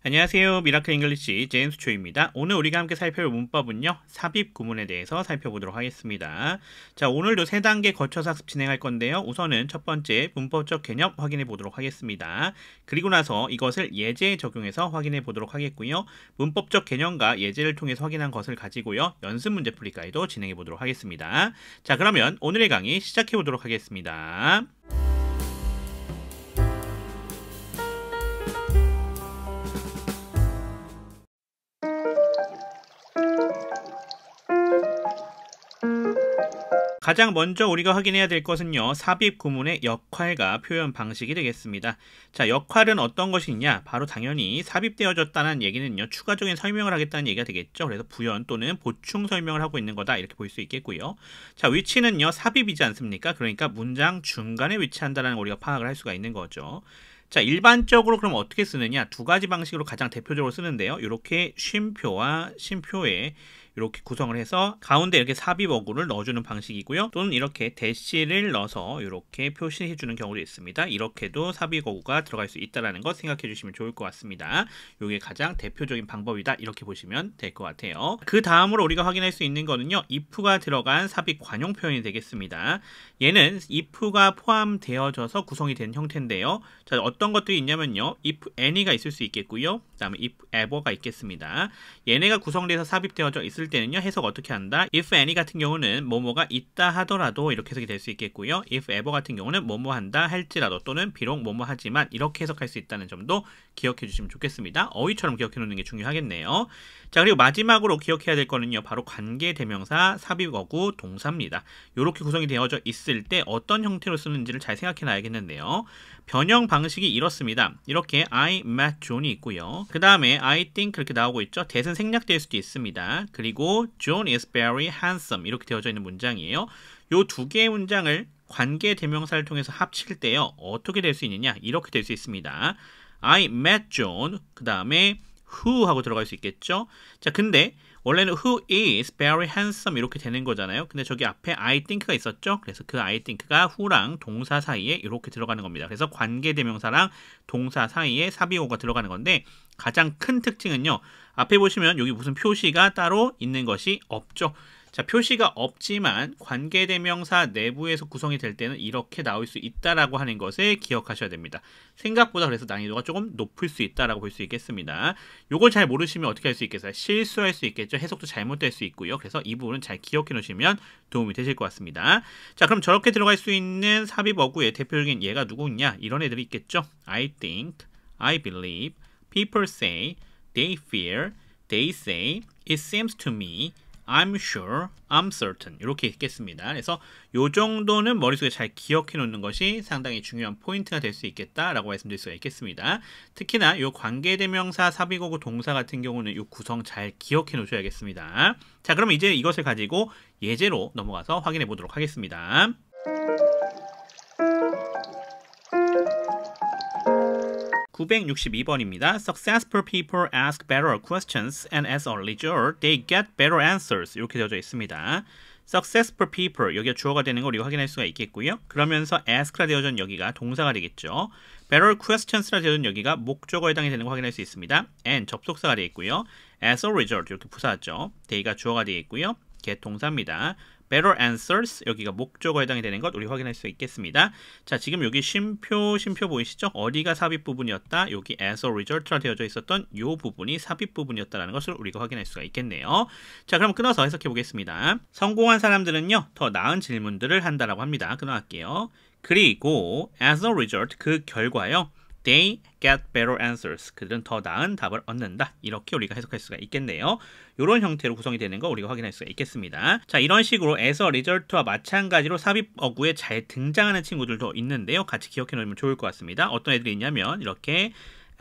안녕하세요. 미라클 잉글리시 제임스 초입니다. 오늘 우리가 함께 살펴볼 문법은요. 삽입 구문에 대해서 살펴보도록 하겠습니다. 자, 오늘도 3단계 거쳐서 학습 진행할 건데요. 우선은 첫 번째 문법적 개념 확인해 보도록 하겠습니다. 그리고 나서 이것을 예제에 적용해서 확인해 보도록 하겠고요. 문법적 개념과 예제를 통해서 확인한 것을 가지고요. 연습 문제 풀이까지도 진행해 보도록 하겠습니다. 자, 그러면 오늘의 강의 시작해 보도록 하겠습니다. 가장 먼저 우리가 확인해야 될 것은요. 삽입 구문의 역할과 표현 방식이 되겠습니다. 자, 역할은 어떤 것이냐? 바로 당연히 삽입되어졌다는 얘기는요. 추가적인 설명을 하겠다는 얘기가 되겠죠. 그래서 부연 또는 보충 설명을 하고 있는 거다. 이렇게 볼 수 있겠고요. 자, 위치는요. 삽입이지 않습니까? 그러니까 문장 중간에 위치한다는 우리가 파악을 할 수가 있는 거죠. 자, 일반적으로 그럼 어떻게 쓰느냐? 두 가지 방식으로 가장 대표적으로 쓰는데요. 이렇게 쉼표와 쉼표에 이렇게 구성을 해서 가운데 이렇게 삽입 어구를 넣어주는 방식이고요. 또는 이렇게 대시를 넣어서 이렇게 표시해주는 경우도 있습니다. 이렇게도 삽입 어구가 들어갈 수 있다는 것 생각해 주시면 좋을 것 같습니다. 이게 가장 대표적인 방법이다. 이렇게 보시면 될 것 같아요. 그 다음으로 우리가 확인할 수 있는 거는요. if가 들어간 삽입 관용 표현이 되겠습니다. 얘는 if가 포함되어져서 구성이 된 형태인데요. 자, 어떤 것들이 있냐면요. if any가 있을 수 있겠고요. 그 다음에 if ever가 있겠습니다. 얘네가 구성돼서 삽입되어져 있을 때는요. 해석 어떻게 한다? if any 같은 경우는 뭐뭐가 있다 하더라도 이렇게 해석이 될 수 있겠고요. if ever 같은 경우는 뭐뭐 한다 할지라도 또는 비록 뭐뭐 하지만 이렇게 해석할 수 있다는 점도 기억해 주시면 좋겠습니다. 어휘처럼 기억해 놓는 게 중요하겠네요. 자, 그리고 마지막으로 기억해야 될 거는요. 바로 관계대명사 삽입어구 동사입니다. 이렇게 구성이 되어져 있을 때 어떤 형태로 쓰는지를 잘 생각해 놔야겠는데요. 변형 방식이 이렇습니다. 이렇게 I met John이 있고요. 그 다음에 I think 그렇게 나오고 있죠. that은 생략될 수도 있습니다. 그리고 John is very handsome 이렇게 되어져 있는 문장이에요. 이 두 개의 문장을 관계대명사를 통해서 합칠 때요. 어떻게 될 수 있느냐? 이렇게 될 수 있습니다. I met John 그 다음에 who 하고 들어갈 수 있겠죠. 자, 근데 원래는 who is very handsome 이렇게 되는 거잖아요. 근데 저기 앞에 I think가 있었죠. 그래서 그 I think가 who랑 동사 사이에 이렇게 들어가는 겁니다. 그래서 관계대명사랑 동사 사이에 삽입어구가 들어가는 건데 가장 큰 특징은요. 앞에 보시면 여기 무슨 표시가 따로 있는 것이 없죠. 자, 표시가 없지만 관계대명사 내부에서 구성이 될 때는 이렇게 나올 수 있다라고 하는 것을 기억하셔야 됩니다. 생각보다 그래서 난이도가 조금 높을 수 있다라고 볼 수 있겠습니다. 요걸 잘 모르시면 어떻게 할 수 있겠어요? 실수할 수 있겠죠. 해석도 잘못될 수 있고요. 그래서 이 부분은 잘 기억해 놓으시면 도움이 되실 것 같습니다. 자, 그럼 저렇게 들어갈 수 있는 삽입 어구의 대표적인 예가 누구냐? 이런 애들이 있겠죠. I think, I believe, people say, they fear, they say, it seems to me, I'm sure, I'm certain 이렇게 있겠습니다. 그래서 요 정도는 머릿속에 잘 기억해 놓는 것이 상당히 중요한 포인트가 될 수 있겠다라고 말씀드릴 수가 있겠습니다. 특히나 요 관계대명사 삽입어구 동사 같은 경우는 요 구성 잘 기억해 놓으셔야겠습니다. 자, 그럼 이제 이것을 가지고 예제로 넘어가서 확인해 보도록 하겠습니다. 962번입니다. Successful people ask better questions and as a result, they get better answers. 이렇게 되어져 있습니다. Successful people, 여기가 주어가 되는 걸 우리가 확인할 수가 있겠고요. 그러면서 ask라 되어진 여기가 동사가 되겠죠. Better questions라 되어진 여기가 목적어에 해당이 되는 거 확인할 수 있습니다. And 접속사가 되어 있고요. As a result, 이렇게 부사죠. they가 주어가 되어 있고요. get 동사입니다. Better answers 여기가 목적어에 해당이 되는 것 우리 확인할 수 있겠습니다. 자, 지금 여기 쉼표 보이시죠? 어디가 삽입 부분이었다? 여기 as a result라 되어져 있었던 이 부분이 삽입 부분이었다는 것을 우리가 확인할 수가 있겠네요. 자, 그럼 끊어서 해석해 보겠습니다. 성공한 사람들은요 더 나은 질문들을 한다라고 합니다. 끊어갈게요. 그리고 as a result 그 결과요. They get better answers. 그들은 더 나은 답을 얻는다. 이렇게 우리가 해석할 수가 있겠네요. 이런 형태로 구성이 되는 거 우리가 확인할 수가 있겠습니다. 자, 이런 식으로 as a result와 마찬가지로 삽입 어구에 잘 등장하는 친구들도 있는데요. 같이 기억해 놓으면 좋을 것 같습니다. 어떤 애들이 있냐면 이렇게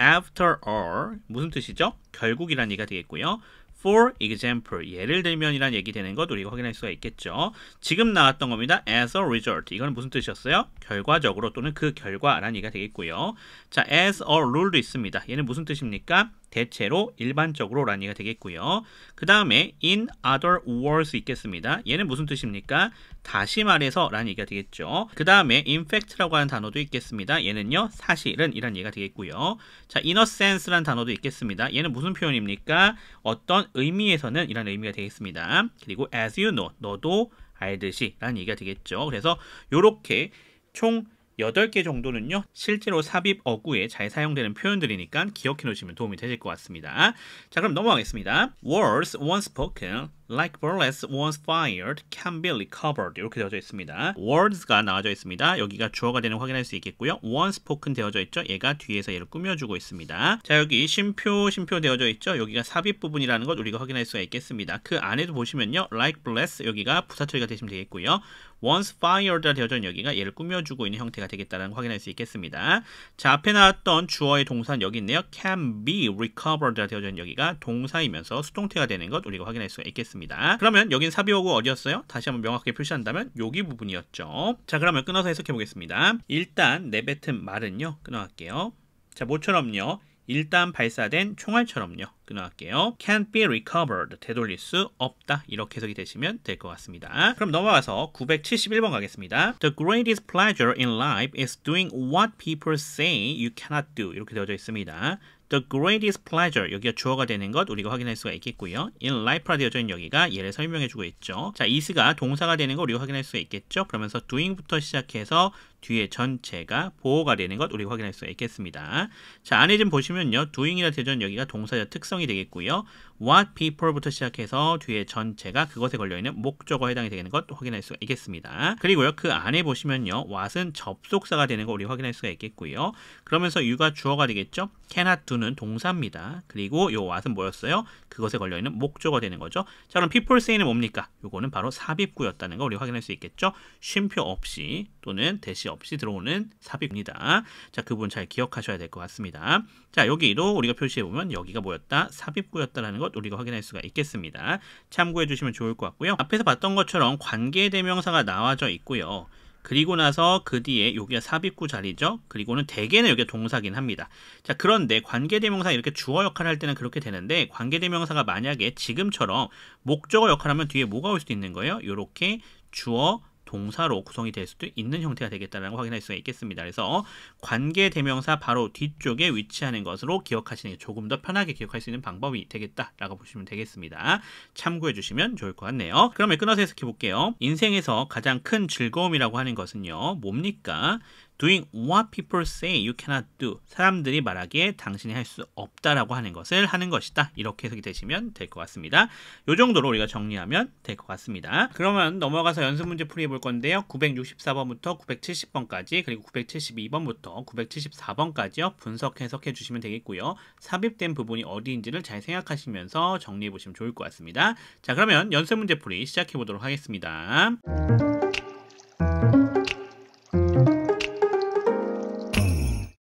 after all 무슨 뜻이죠? 결국이란 얘기가 되겠고요. For example, 예를 들면 이란 얘기 되는 것 우리가 확인할 수가 있겠죠. 지금 나왔던 겁니다. As a result, 이건 무슨 뜻이었어요? 결과적으로 또는 그 결과라는 얘기가 되겠고요. 자, as a rule도 있습니다. 얘는 무슨 뜻입니까? 대체로 일반적으로 라는 얘기가 되겠고요. 그 다음에 in other words 있겠습니다. 얘는 무슨 뜻입니까? 다시 말해서 라는 얘기가 되겠죠. 그 다음에 in fact라고 하는 단어도 있겠습니다. 얘는요 사실은 이란 얘기가 되겠고요. 자, in a sense라는 단어도 있겠습니다. 얘는 무슨 표현입니까? 어떤 의미에서는 이란 의미가 되겠습니다. 그리고 as you know, 너도 알듯이 라는 얘기가 되겠죠. 그래서 요렇게 총 8개 정도는요 실제로 삽입 어구에 잘 사용되는 표현들이니까 기억해 놓으시면 도움이 되실 것 같습니다. 자, 그럼 넘어가겠습니다. Words once spoken like bullets once fired can be recovered 이렇게 되어져 있습니다. words가 나와져 있습니다. 여기가 주어가 되는 확인할 수 있겠고요. once spoken 되어져 있죠. 얘가 뒤에서 얘를 꾸며주고 있습니다. 자, 여기 쉼표 되어져 있죠. 여기가 삽입 부분이라는 것 우리가 확인할 수가 있겠습니다. 그 안에도 보시면요 like bullets 여기가 부사 처리가 되시면 되겠고요. once fired가 되어져 있는 여기가 얘를 꾸며주고 있는 형태가 되겠다는 걸 확인할 수 있겠습니다. 자, 앞에 나왔던 주어의 동사는 여기 있네요. can be recovered가 되어져 있는 여기가 동사이면서 수동태가 되는 것 우리가 확인할 수가 있겠습니다. 그러면 여긴 삽입어구 어디였어요? 다시 한번 명확하게 표시한다면 여기 부분이었죠. 자, 그러면 끊어서 해석해 보겠습니다. 일단 내뱉은 말은요 끊어갈게요. 자, 뭐처럼요? 일단 발사된 총알처럼요. 끊어갈게요. Can't be recovered. 되돌릴 수 없다. 이렇게 해석이 되시면 될 것 같습니다. 그럼 넘어가서 971번 가겠습니다. The greatest pleasure in life is doing what people say you cannot do. 이렇게 되어져 있습니다. The greatest pleasure. 여기가 주어가 되는 것 우리가 확인할 수가 있겠고요. In life라 되어져 있는 여기가 얘를 설명해주고 있죠. 자, is가 동사가 되는 것 우리가 확인할 수가 있겠죠. 그러면서 doing부터 시작해서 뒤에 전체가 보호가 되는 것 우리가 확인할 수가 있겠습니다. 자, 안에 좀 보시면요. doing이라 되어져 있는 여기가 동사의 특성이 되겠고요. what people부터 시작해서 뒤에 전체가 그것에 걸려있는 목적어에 해당이 되는 것 확인할 수가 있겠습니다. 그리고요. 그 안에 보시면요. what은 접속사가 되는 거 우리 확인할 수가 있겠고요. 그러면서 you가 주어가 되겠죠. cannot do는 동사입니다. 그리고 요 what은 뭐였어요? 그것에 걸려있는 목적어가 되는 거죠. 자, 그럼 people say는 뭡니까? 요거는 바로 삽입구였다는 거 우리 확인할 수 있겠죠. 쉼표 없이 또는 대시 없이 들어오는 삽입입니다. 자, 그 부분 잘 기억하셔야 될 것 같습니다. 자, 여기도 우리가 표시해보면 여기가 뭐였다? 삽입구였다는 것 우리가 확인할 수가 있겠습니다. 참고해 주시면 좋을 것 같고요. 앞에서 봤던 것처럼 관계대명사가 나와져 있고요. 그리고 나서 그 뒤에 여기가 삽입구 자리죠. 그리고는 대개는 여기가 동사긴 합니다. 자, 그런데 관계대명사 이렇게 주어 역할을 할 때는 그렇게 되는데 관계대명사가 만약에 지금처럼 목적어 역할을 하면 뒤에 뭐가 올 수도 있는 거예요? 이렇게 주어 동사로 구성이 될 수도 있는 형태가 되겠다는 걸 확인할 수가 있겠습니다. 그래서 관계대명사 바로 뒤쪽에 위치하는 것으로 기억하시는 게 조금 더 편하게 기억할 수 있는 방법이 되겠다라고 보시면 되겠습니다. 참고해 주시면 좋을 것 같네요. 그러면 끊어서 해석해 볼게요. 인생에서 가장 큰 즐거움이라고 하는 것은요. 뭡니까? Doing what people say you cannot do. 사람들이 말하기에 당신이 할 수 없다라고 하는 것을 하는 것이다. 이렇게 해석이 되시면 될 것 같습니다. 이 정도로 우리가 정리하면 될 것 같습니다. 그러면 넘어가서 연습 문제 풀이해 볼 건데요. 964번부터 970번까지 그리고 972번부터 974번까지요. 분석 해석해 주시면 되겠고요. 삽입된 부분이 어디인지를 잘 생각하시면서 정리해 보시면 좋을 것 같습니다. 자, 그러면 연습 문제 풀이 시작해 보도록 하겠습니다.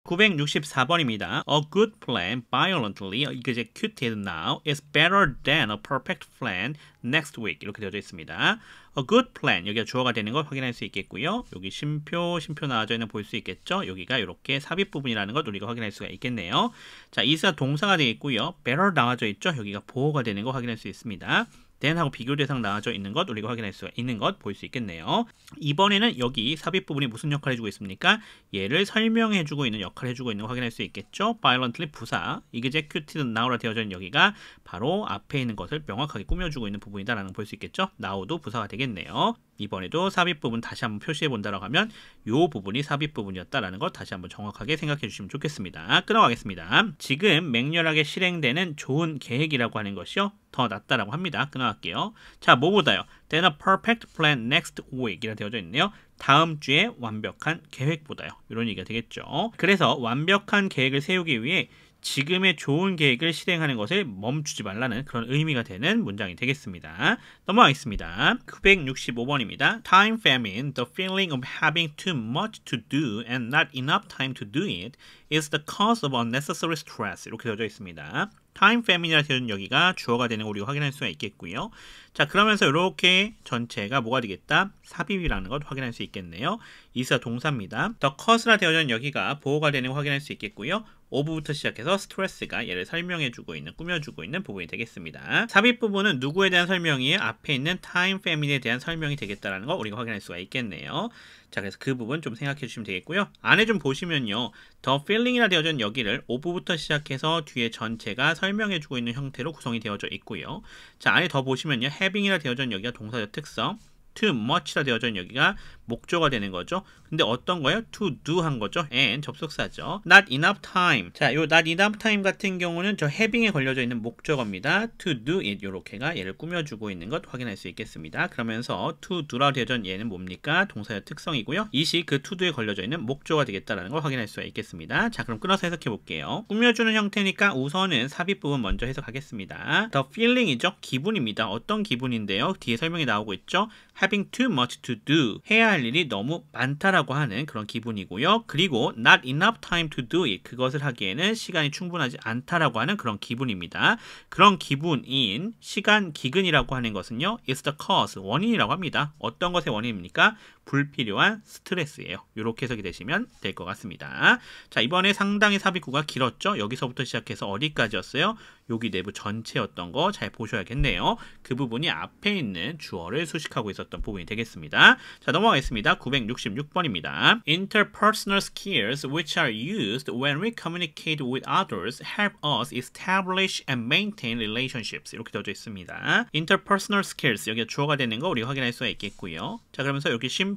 964번입니다. A good plan violently executed now is better than a perfect plan next week. 이렇게 되어져 있습니다. A good plan. 여기가 주어가 되는 걸 확인할 수 있겠고요. 여기 쉼표 나와져 있는 볼 수 있겠죠. 여기가 이렇게 삽입 부분이라는 것 우리가 확인할 수가 있겠네요. 자, is가 동사가 되겠고요. better 나와져 있죠. 여기가 보호가 되는 거 확인할 수 있습니다. then하고 비교 대상 나와져 있는 것 우리가 확인할 수가 있는 것 볼 수 있겠네요. 이번에는 여기 삽입 부분이 무슨 역할을 해주고 있습니까? 얘를 설명해주고 있는 역할을 해주고 있는 거 확인할 수 있겠죠. violently 부사, executed now라 되어져 있는 여기가 바로 앞에 있는 것을 명확하게 꾸며주고 있는 부분이다라는 걸 볼 수 있겠죠. now도 부사가 되겠네요. 이번에도 삽입 부분 다시 한번 표시해 본다라고 하면 이 부분이 삽입 부분이었다라는 걸 다시 한번 정확하게 생각해 주시면 좋겠습니다. 끊어가겠습니다. 지금 맹렬하게 실행되는 좋은 계획이라고 하는 것이요. 더 낫다라고 합니다. 끊어갈게요. 자, 뭐보다요? Than a perfect plan next week 이라 되어져 있네요. 다음 주에 완벽한 계획보다요. 이런 얘기가 되겠죠. 그래서 완벽한 계획을 세우기 위해 지금의 좋은 계획을 실행하는 것을 멈추지 말라는 그런 의미가 되는 문장이 되겠습니다. 넘어가겠습니다. 965번입니다. Time famine, the feeling of having too much to do and not enough time to do it is the cause of unnecessary stress. 이렇게 되어져 있습니다. time famine이라 되어진 여기가 주어가 되는 거 우리가 확인할 수가 있겠고요. 자, 그러면서 이렇게 전체가 뭐가 되겠다? 삽입이라는 것 확인할 수 있겠네요. is가 동사입니다. the cause라 되어진 여기가 보호가 되는 거 확인할 수 있겠고요. of부터 시작해서 stress가 얘를 설명해주고 있는, 꾸며주고 있는 부분이 되겠습니다. 삽입 부분은 누구에 대한 설명이에요? 앞에 있는 time famine에 대한 설명이 되겠다라는 거 우리가 확인할 수가 있겠네요. 자, 그래서 그 부분 좀 생각해 주시면 되겠고요. 안에 좀 보시면요. the feeling이라 되어진 여기를 of부터 시작해서 뒤에 전체가 설명해주고 있는 형태로 구성이 되어져 있고요. 자, 안에 더 보시면요. having이라 되어진 여기가 동사적 특성, too much라 되어져 있는 여기가 목조가 되는 거죠. 근데 어떤 거예요? to do 한 거죠. and 접속사죠. not enough time. 자, 요 not enough time 같은 경우는 저 having에 걸려져 있는 목적어입니다. to do it 요렇게가 얘를 꾸며주고 있는 것 확인할 수 있겠습니다. 그러면서 to do라 되어져 있는 얘는 뭡니까? 동사의 특성이고요. it이 그 to do에 걸려져 있는 목조가 되겠다라는 걸 확인할 수가 있겠습니다. 자, 그럼 끊어서 해석해 볼게요. 꾸며주는 형태니까 우선은 삽입 부분 먼저 해석하겠습니다. the feeling이죠. 기분입니다. 어떤 기분인데요? 뒤에 설명이 나오고 있죠. having too much to do. 해야 할 일이 너무 많다라고 하는 그런 기분이고요. 그리고 not enough time to do it. 그것을 하기에는 시간이 충분하지 않다라고 하는 그런 기분입니다. 그런 기분인 시간 기근이라고 하는 것은요. is the cause. 원인이라고 합니다. 어떤 것의 원인입니까? 불필요한 스트레스예요. 이렇게 해석이 되시면 될 것 같습니다. 자, 이번에 상당히 삽입구가 길었죠? 여기서부터 시작해서 어디까지였어요? 여기 내부 전체였던 거 잘 보셔야겠네요. 그 부분이 앞에 있는 주어를 수식하고 있었던 부분이 되겠습니다. 자, 넘어가겠습니다. 966번입니다. Interpersonal skills which are used when we communicate with others help us establish and maintain relationships. 이렇게 되어져 있습니다. Interpersonal skills, 여기가 주어가 되는 거 우리가 확인할 수가 있겠고요. 자, 그러면서 여기 심표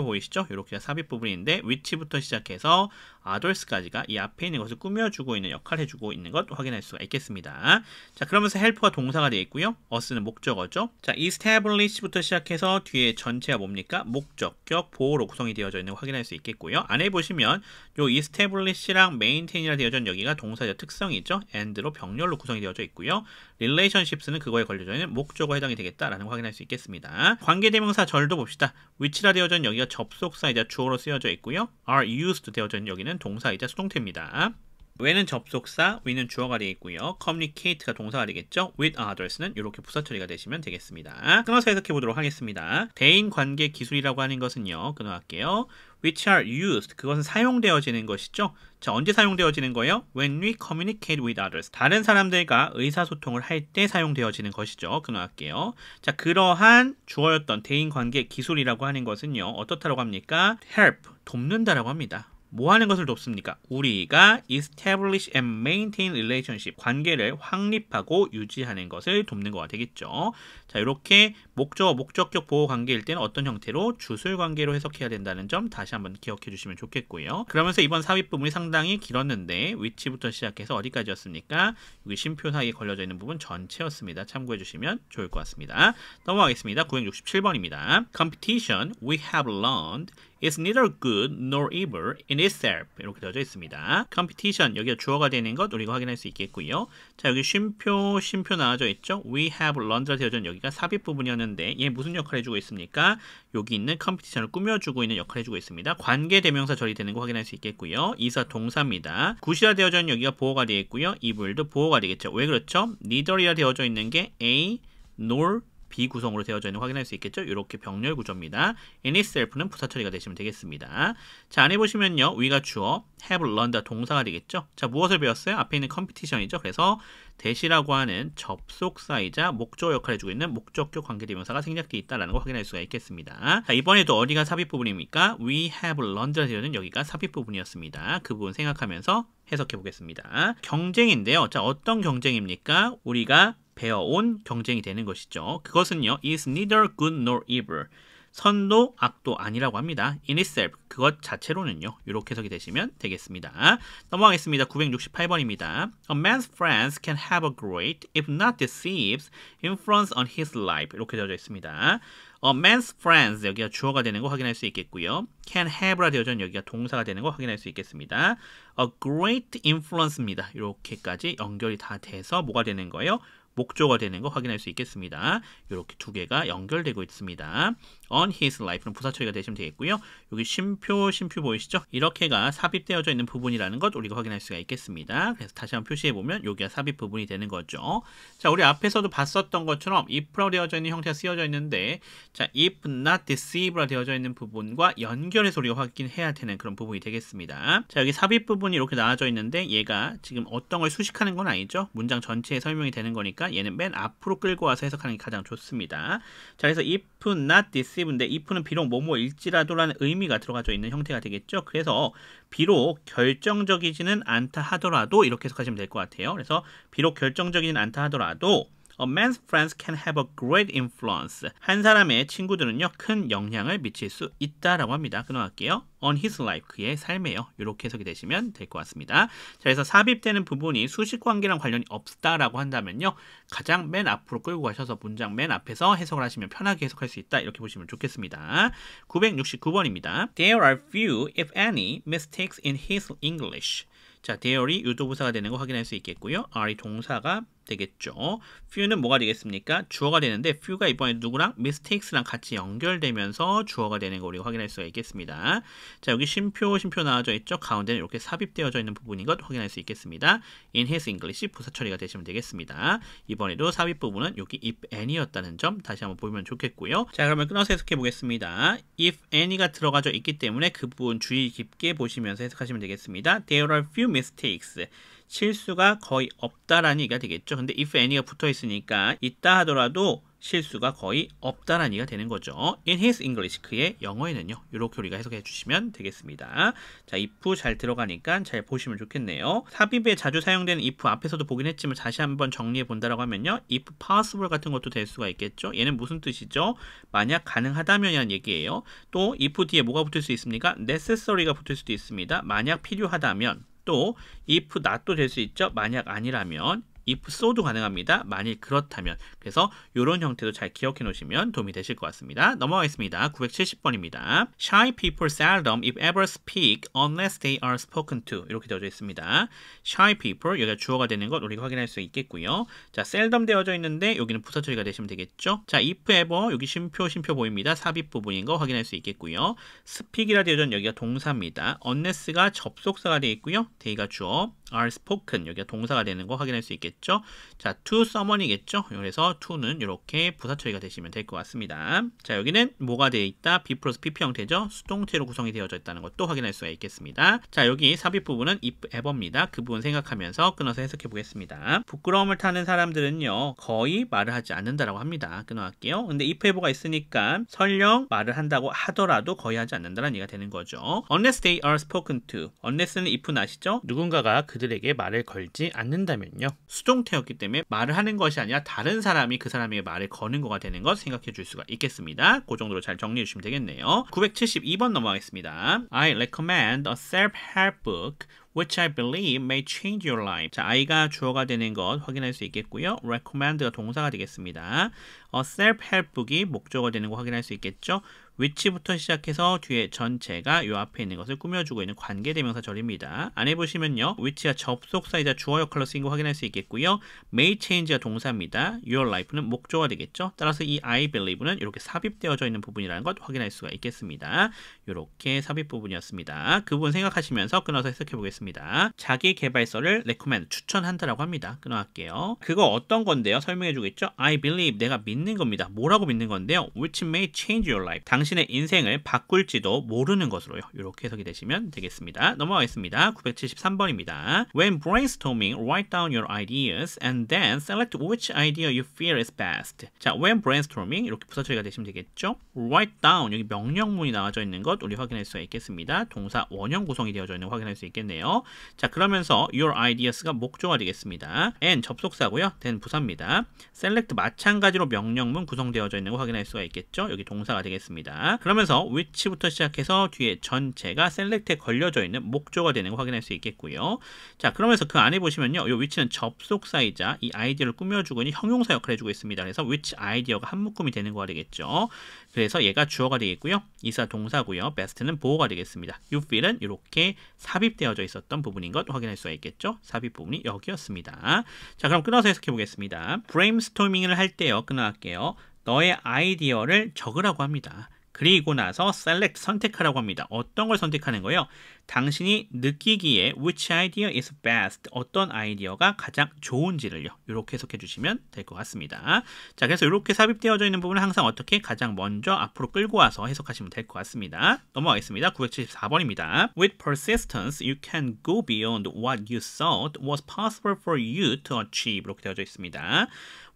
보이시죠? 이렇게 삽입 부분인데 which부터 시작해서 others까지가 이 앞에 있는 것을 꾸며주고 있는 역할을 해주고 있는 것 확인할 수가 있겠습니다. 자, 그러면서 help가 동사가 되어 있고요. us는 목적어죠. 자, establish부터 시작해서 뒤에 전체가 뭡니까? 목적격, 보호로 구성이 되어져 있는 거 확인할 수 있겠고요. 안에 보시면 요 establish랑 maintain이라 되어져 있는 여기가 동사적 특성이죠. and로 병렬로 구성이 되어져 있고요. relationships는 그거에 걸려져 있는 목적어에 해당이 되겠다라는 거 확인할 수 있겠습니다. 관계대명사 절도 봅시다. which라 되어져 있는 여기가 접속사이자 주어로 쓰여져 있고요. are used 되어져 있는 여기는 동사이자 수동태입니다. when은 접속사, we는 주어가 되어 있고요. communicate가 동사가 되겠죠. with others는 이렇게 부사 처리가 되시면 되겠습니다. 끊어서 해석해 보도록 하겠습니다. 대인 관계 기술이라고 하는 것은요. 끊어갈게요. which are used, 그것은 사용되어지는 것이죠. 자, 언제 사용되어지는 거예요? when we communicate with others, 다른 사람들과 의사소통을 할 때 사용되어지는 것이죠. 끊어갈게요. 자, 그러한 주어였던 대인관계 기술이라고 하는 것은요. 어떻다라고 합니까? help, 돕는다라고 합니다. 뭐 하는 것을 돕습니까? 우리가 establish and maintain relationship, 관계를 확립하고 유지하는 것을 돕는 거가 되겠죠. 자, 이렇게 목적어, 목적격 보호 관계일 때는 어떤 형태로? 주술 관계로 해석해야 된다는 점 다시 한번 기억해 주시면 좋겠고요. 그러면서 이번 삽입 부분이 상당히 길었는데 which부터 시작해서 어디까지였습니까? 여기 쉼표 사이에 걸려져 있는 부분 전체였습니다. 참고해 주시면 좋을 것 같습니다. 넘어가겠습니다. 967번입니다. Competition we have learned is neither good nor evil in itself. 이렇게 되어져 있습니다. competition, 여기가 주어가 되는 것 우리가 확인할 수 있겠고요. 자, 여기 쉼표 나와져 있죠. we have learned라 되어져 있는 여기가 삽입 부분이었는데 얘 무슨 역할을 해주고 있습니까? 여기 있는 competition을 꾸며주고 있는 역할을 해주고 있습니다. 관계 대명사 절이 되는 거 확인할 수 있겠고요. 이사 동사입니다. 굿이라 되어져 있는 여기가 보호가 되어 있고요. evil도 보호가 되겠죠. 왜 그렇죠? neither이라 되어져 있는 게 A, nor B 구성으로 되어져 있는 거 확인할 수 있겠죠? 이렇게 병렬 구조입니다. in itself는 부사 처리가 되시면 되겠습니다. 자, 안에 보시면요. we가 주어, have learned 동사가 되겠죠? 자, 무엇을 배웠어요? 앞에 있는 competition이죠. 그래서 대시라고 하는 접속사이자 목적어 역할을 해주고 있는 목적격 관계대명사가 생략되어 있다는 걸 확인할 수가 있겠습니다. 자, 이번에도 어디가 삽입 부분입니까? we have learned라 되어있는 여기가 삽입 부분이었습니다. 그 부분 생각하면서 해석해 보겠습니다. 경쟁인데요. 자, 어떤 경쟁입니까? 우리가 배워온 경쟁이 되는 것이죠. 그것은요, is neither good nor evil. 선도 악도 아니라고 합니다. in itself, 그것 자체로는요. 이렇게 해석이 되시면 되겠습니다. 넘어가겠습니다. 968번입니다. A man's friends can have a great, if not deceives, influence on his life. 이렇게 되어져 있습니다. A man's friends 여기가 주어가 되는 거 확인할 수 있겠고요. can have라 되어져 있는 여기가 동사가 되는 거 확인할 수 있겠습니다. A great influence입니다. 이렇게까지 연결이 다 돼서 뭐가 되는 거예요? 목조가 되는 거 확인할 수 있겠습니다. 이렇게 두 개가 연결되고 있습니다. On his life는 부사 처리가 되시면 되겠고요. 여기 쉼표 보이시죠? 이렇게가 삽입되어져 있는 부분이라는 것 우리가 확인할 수가 있겠습니다. 그래서 다시 한번 표시해보면 여기가 삽입 부분이 되는 거죠. 자, 우리 앞에서도 봤었던 것처럼 if로 되어져 있는 형태가 쓰여져 있는데 자, if not deceive라 되어져 있는 부분과 연결해서 우리가 확인해야 되는 그런 부분이 되겠습니다. 자, 여기 삽입 부분이 이렇게 나와져 있는데 얘가 지금 어떤 걸 수식하는 건 아니죠. 문장 전체에 설명이 되는 거니까 얘는 맨 앞으로 끌고 와서 해석하는 게 가장 좋습니다. 자, 그래서 if not deceive인데 if는 비록 뭐뭐일지라도라는 의미가 들어가져 있는 형태가 되겠죠. 그래서 비록 결정적이지는 않다 하더라도 이렇게 해석하시면 될 것 같아요. 그래서 비록 결정적이지는 않다 하더라도 A man's friends can have a great influence. 한 사람의 친구들은요, 큰 영향을 미칠 수 있다라고 합니다. 끊어갈게요. On his life, 그의 삶에요. 이렇게 해석이 되시면 될 것 같습니다. 자, 그래서 삽입되는 부분이 수식관계랑 관련이 없다라고 한다면요, 가장 맨 앞으로 끌고 가셔서 문장 맨 앞에서 해석을 하시면 편하게 해석할 수 있다. 이렇게 보시면 좋겠습니다. 969번입니다. There are few, if any, mistakes in his English. 자, there이 유도부사가 되는 거 확인할 수 있겠고요. are이 동사가 되겠죠. few는 뭐가 되겠습니까? 주어가 되는데 few가 이번에 누구랑? mistakes랑 같이 연결되면서 주어가 되는 거 우리가 확인할 수가 있겠습니다. 자, 여기 쉼표 나와져 있죠. 가운데는 이렇게 삽입되어져 있는 부분인 것 확인할 수 있겠습니다. in his English 부사 처리가 되시면 되겠습니다. 이번에도 삽입 부분은 여기 if any였다는 점 다시 한번 보면 좋겠고요. 자, 그러면 끊어서 해석해 보겠습니다. if any가 들어가져 있기 때문에 그 부분 주의 깊게 보시면서 해석하시면 되겠습니다. There are few mistakes. 실수가 거의 없다라는 얘기가 되겠죠. 근데 if any가 붙어 있으니까 있다 하더라도 실수가 거의 없다라는 얘기가 되는 거죠. In his English, 그의 영어에는요. 이렇게 우리가 해석해 주시면 되겠습니다. 자, if 잘 들어가니까 잘 보시면 좋겠네요. 삽입에 자주 사용되는 if 앞에서도 보긴 했지만 다시 한번 정리해 본다라고 하면요. if possible 같은 것도 될 수가 있겠죠. 얘는 무슨 뜻이죠? 만약 가능하다면이라는 얘기예요. 또 if 뒤에 뭐가 붙을 수 있습니까? necessary가 붙을 수도 있습니다. 만약 필요하다면. 또 if not도 될 수 있죠. 만약 아니라면 if so도 가능합니다. 만일 그렇다면. 그래서 이런 형태도 잘 기억해 놓으시면 도움이 되실 것 같습니다. 넘어가겠습니다. 970번입니다. Shy people seldom if ever speak unless they are spoken to. 이렇게 되어져 있습니다. Shy people, 여기가 주어가 되는 것 우리가 확인할 수 있겠고요. 자, seldom 되어져 있는데 여기는 부사 처리가 되시면 되겠죠. 자, if ever, 여기 쉼표 보입니다. 삽입 부분인 거 확인할 수 있겠고요. speak이라 되어져 있는 여기가 동사입니다. unless가 접속사가 되어 있고요. they가 주어, are spoken, 여기가 동사가 되는 거 확인할 수 있겠죠. 자, to someone이겠죠. 그래서 to는 이렇게 부사 처리가 되시면 될 것 같습니다. 자, 여기는 뭐가 되어 있다? be 플러스 pp 형태죠. 수동태로 구성이 되어져 있다는 것도 확인할 수가 있겠습니다. 자, 여기 삽입 부분은 if ever입니다. 그 부분 생각하면서 끊어서 해석해 보겠습니다. 부끄러움을 타는 사람들은요, 거의 말을 하지 않는다라고 합니다. 끊어갈게요. 근데 if ever가 있으니까 설령 말을 한다고 하더라도 거의 하지 않는다는 얘기가 되는 거죠. unless they are spoken to. unless는 if는 아시죠? 누군가가 그들에게 말을 걸지 않는다면요. 수동태였기 때문에 말을 하는 것이 아니라 다른 사람이 그 사람에게 말을 거는 거가 되는 것 생각해 줄 수가 있겠습니다. 그 정도로 잘 정리해 주시면 되겠네요. 972번 넘어가겠습니다. I recommend a self-help book which I believe may change your life. 자, I가 주어가 되는 것 확인할 수 있겠고요. recommend가 동사가 되겠습니다. self-help book이 목적어가 되는 거 확인할 수 있겠죠. which부터 시작해서 뒤에 전체가 이 앞에 있는 것을 꾸며주고 있는 관계대명사절입니다. 안에 보시면요. which가 접속사이자 주어 역할로 쓰인 거 확인할 수 있겠고요. may change가 동사입니다. your life는 목적어가 되겠죠. 따라서 이 I believe는 이렇게 삽입되어져 있는 부분이라는 것 확인할 수가 있겠습니다. 이렇게 삽입 부분이었습니다. 그 부분 생각하시면서 끊어서 해석해 보겠습니다. 자기 개발서를 recommend, 추천한다라고 합니다. 끊어갈게요. 그거 어떤 건데요? 설명해 주겠죠. I believe, 내가 믿는 겁니다. 뭐라고 믿는 건데요? which may change your life. 당신의 인생을 바꿀지도 모르는 것으로요. 이렇게 해석이 되시면 되겠습니다. 넘어가겠습니다. 973번입니다. When brainstorming, write down your ideas and then select which idea you feel is best. 자, when brainstorming 이렇게 부사 처리가 되시면 되겠죠. write down, 여기 명령문이 나와져 있는 것 우리 확인할 수가 있겠습니다. 동사 원형 구성이 되어져 있는 거 확인할 수 있겠네요. 자, 그러면서 your ideas가 목조가 되겠습니다. and 접속사고요. then 부사입니다. select 마찬가지로 명령문 구성되어져 있는 거 확인할 수가 있겠죠. 여기 동사가 되겠습니다. 되겠습니다. 그러면서 which부터 시작해서 뒤에 전체가 select에 걸려져 있는 목조가 되는 거 확인할 수 있겠고요. 자, 그러면서 그 안에 보시면요. 이 which는 접속사이자 이 아이디어를 꾸며주고 있는 형용사 역할을 해주고 있습니다. 그래서 which 아이디어가 한 묶음이 되는 거가 되겠죠. 그래서 얘가 주어가 되겠고요. 이사 동사고요. best는 보어가 되겠습니다. you feel은 이렇게 삽입되어져 있었던 부분인 것 확인할 수가 있겠죠. 삽입 부분이 여기였습니다. 자, 그럼 끊어서 해석해 보겠습니다. brainstorming을 할 때요. 끊어갈게요. 너의 아이디어를 적으라고 합니다. 그리고 나서 select 선택하라고 합니다. 어떤 걸 선택하는 거예요? 당신이 느끼기에 which idea is best, 어떤 아이디어가 가장 좋은지를요. 이렇게 해석해 주시면 될 것 같습니다. 자, 그래서 이렇게 삽입되어져 있는 부분은 항상 어떻게 가장 먼저 앞으로 끌고 와서 해석하시면 될 것 같습니다. 넘어가겠습니다. 974번입니다. With persistence, you can go beyond what you thought was possible for you to achieve. 이렇게 되어져 있습니다.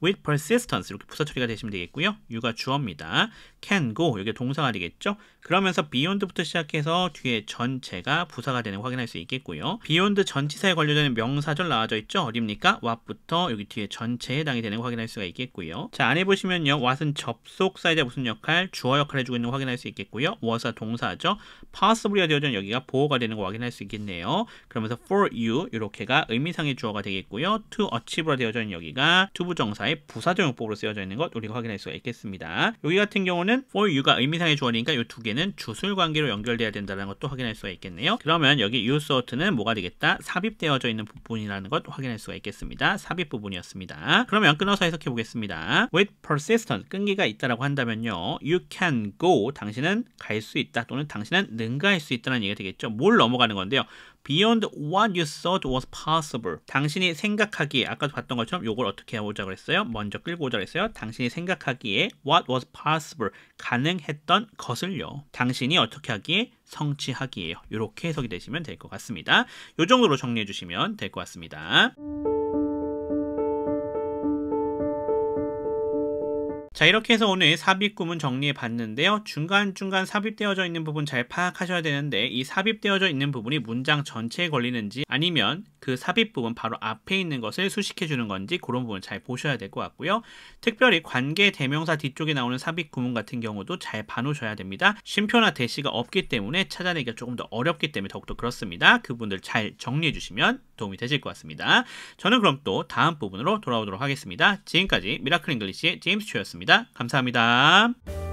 With persistence, 이렇게 부사 처리가 되시면 되겠고요. you가 주어입니다. can go, 이게 동사가 되겠죠. 그러면서 beyond부터 시작해서 뒤에 전체가 부사가 되는 거 확인할 수 있겠고요. beyond 전치사에 걸려져 있는 명사절 나와져 있죠. 어딥니까? what부터 여기 뒤에 전체에 해당이 되는 거 확인할 수가 있겠고요. 자, 안에 보시면요. what은 접속사이자 무슨 역할? 주어 역할을 해주고 있는 거 확인할 수 있겠고요. was가 동사죠. possible가 되어져 있는 여기가 보어가 되는 거 확인할 수 있겠네요. 그러면서 for you 이렇게가 의미상의 주어가 되겠고요. to achieve가 되어져 있는 여기가 투부정사의 부사적 용법으로 쓰여져 있는 것 우리가 확인할 수가 있겠습니다. 여기 같은 경우는 for you가 의미상의 주어니까 이 두 개는 주술 관계로 연결돼야 된다는 것도 확인할 수가 있겠네요. 그러면 여기 you thought는 뭐가 되겠다? 삽입되어져 있는 부분이라는 것 확인할 수가 있겠습니다. 삽입 부분이었습니다. 그러면 끊어서 해석해 보겠습니다. With persistence, 끈기가 있다라고 한다면요. You can go, 당신은 갈 수 있다 또는 당신은 능가할 수 있다는 얘기가 되겠죠. 뭘 넘어가는 건데요. Beyond what you thought was possible. 당신이 생각하기에 아까도 봤던 것처럼 이걸 어떻게 해보자고 했어요? 먼저 끌고 오자고 했어요. 당신이 생각하기에 what was possible. 가능했던 것을요. 당신이 어떻게 하기에? 성취하기에요. 이렇게 해석이 되시면 될 것 같습니다. 이 정도로 정리해 주시면 될 것 같습니다. 자, 이렇게 해서 오늘 삽입 구문 정리해 봤는데요. 중간중간 삽입되어져 있는 부분 잘 파악하셔야 되는데 이 삽입되어져 있는 부분이 문장 전체에 걸리는지 아니면 그 삽입 부분 바로 앞에 있는 것을 수식해 주는 건지 그런 부분 잘 보셔야 될 것 같고요. 특별히 관계 대명사 뒤쪽에 나오는 삽입 구문 같은 경우도 잘 봐놓으셔야 됩니다. 쉼표나 대시가 없기 때문에 찾아내기가 조금 더 어렵기 때문에 더욱더 그렇습니다. 그 부분들 잘 정리해 주시면 도움이 되실 것 같습니다. 저는 그럼 또 다음 부분으로 돌아오도록 하겠습니다. 지금까지 미라클 잉글리시의 제임스 튜였습니다. 감사합니다.